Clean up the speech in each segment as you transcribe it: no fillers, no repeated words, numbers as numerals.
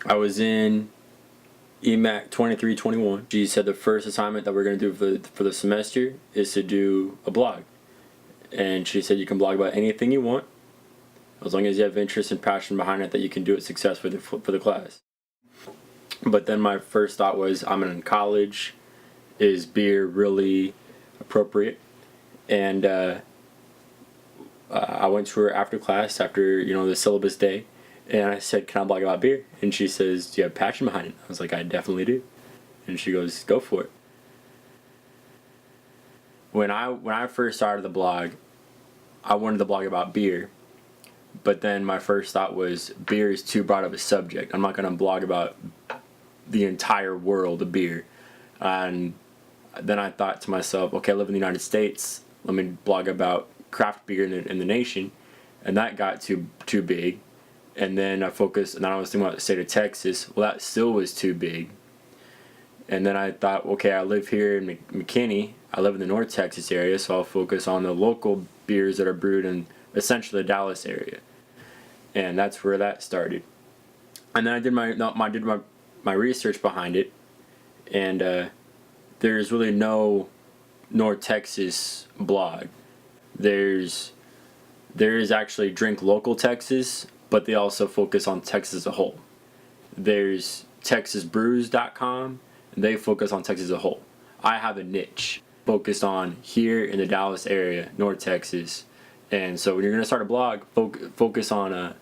I was in EMAC 2321. She said the first assignment that we're going to do for the semester is to do a blog. And she said you can blog about anything you want, as long as you have interest and passion behind it, that you can do it successfully for the class. But then my first thought was, I'm in college. Is beer really appropriate? And I went to her after class, after the syllabus day, and I said, "Can I blog about beer?" And she says, "Do you have passion behind it?" I was like, "I definitely do." And she goes, "Go for it." When I first started the blog, I wanted to blog about beer, but then my first thought was, beer is too broad of a subject. I'm not going to blog about the entire world of beer. And then I thought to myself, okay, I live in the United States. Let me blog about craft beer in the nation. And that got too big. And then I was thinking about the state of Texas. Well, that still was too big. And then I thought, okay, I live here in McKinney. I live in the North Texas area, so I'll focus on the local beers that are brewed in essentially the Dallas area. And that's where that started. And then I did my research behind it, and there's really no North Texas blog. There is actually Drink Local Texas, but they also focus on Texas as a whole. There's TexasBrews.com, and they focus on Texas as a whole. I have a niche focused on here in the Dallas area, North Texas. And so when you're going to start a blog, focus on a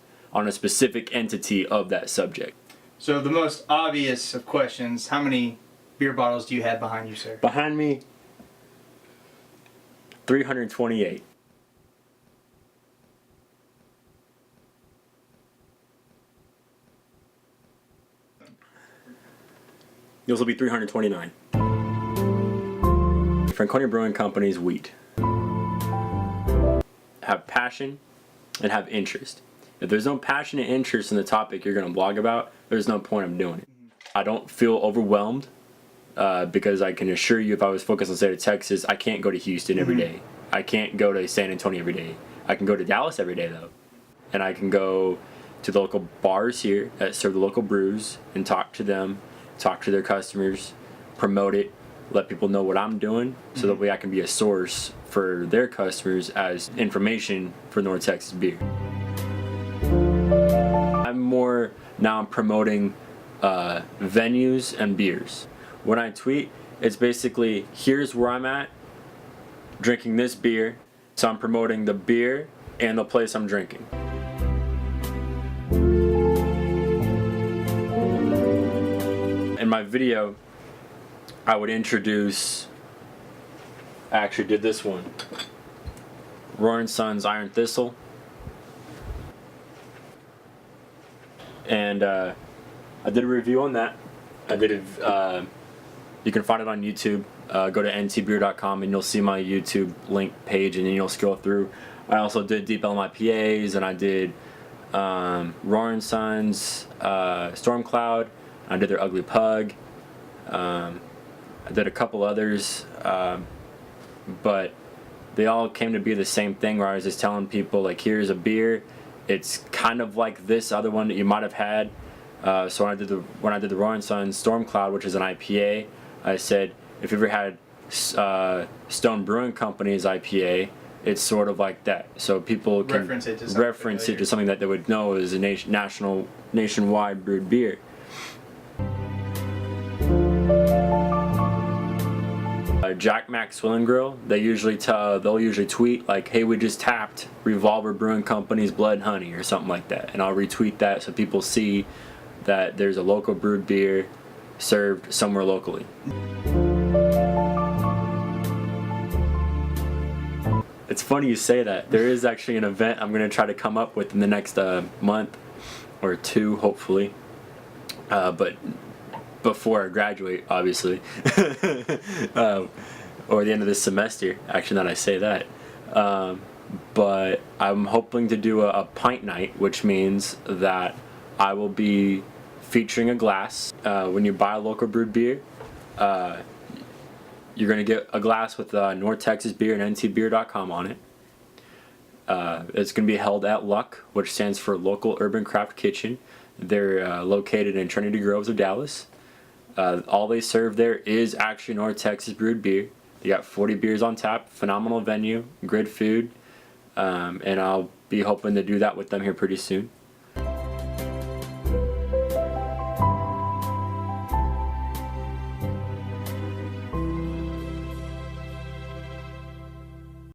specific entity of that subject. So the most obvious of questions, how many beer bottles do you have behind you, sir? Behind me, 328. Those will be 329. Franconia Brewing Company's wheat. Have passion and have interest. If there's no passion and interest in the topic you're going to blog about, there's no point of doing it. I don't feel overwhelmed because I can assure you, if I was focused on the state of Texas, I can't go to Houston every day. I can't go to San Antonio every day. I can go to Dallas every day, though. And I can go to the local bars here that serve the local brews and talk to them, talk to their customers, promote it, let people know what I'm doing, so that way I can be a source for their customers as information for North Texas beer. I'm promoting venues and beers. When I tweet, it's basically, here's where I'm at drinking this beer, so I'm promoting the beer and the place I'm drinking. In my video, I would introduce, I actually did this one, Roaring Sons Iron Thistle. And I did a review on that. You can find it on YouTube. Go to ntbeer.com and you'll see my YouTube link page, and then you'll scroll through. I also did Deep LMIPAs, and I did Roaring Sons, Storm Cloud. I did their Ugly Pug. I did a couple others, but they all came to be the same thing, where I was just telling people, like, here's a beer. It's kind of like this other one that you might have had. So when I did the Roaring Sons Storm Cloud, which is an IPA, I said, if you ever had Stone Brewing Company's IPA, it's sort of like that. So people can reference it to something that they would know is a nationwide brewed beer. Jack Mac Swill Grill, they'll usually tweet like, hey, we just tapped Revolver Brewing Company's Blood Honey or something like that, and I'll retweet that so people see that there's a local brewed beer served somewhere locally. It's funny you say that. There is actually an event I'm going to try to come up with in the next month or two, hopefully, but before I graduate, obviously, or the end of this semester, actually, now that I say that. But I'm hoping to do a pint night, which means that I will be featuring a glass. When you buy a local brewed beer, you're going to get a glass with North Texas beer and ntbeer.com on it. It's going to be held at LUCK, which stands for Local Urban Craft Kitchen. They're located in Trinity Groves of Dallas. All they serve there is actually North Texas brewed beer. They got 40 beers on tap, phenomenal venue, good food, and I'll be hoping to do that with them here pretty soon.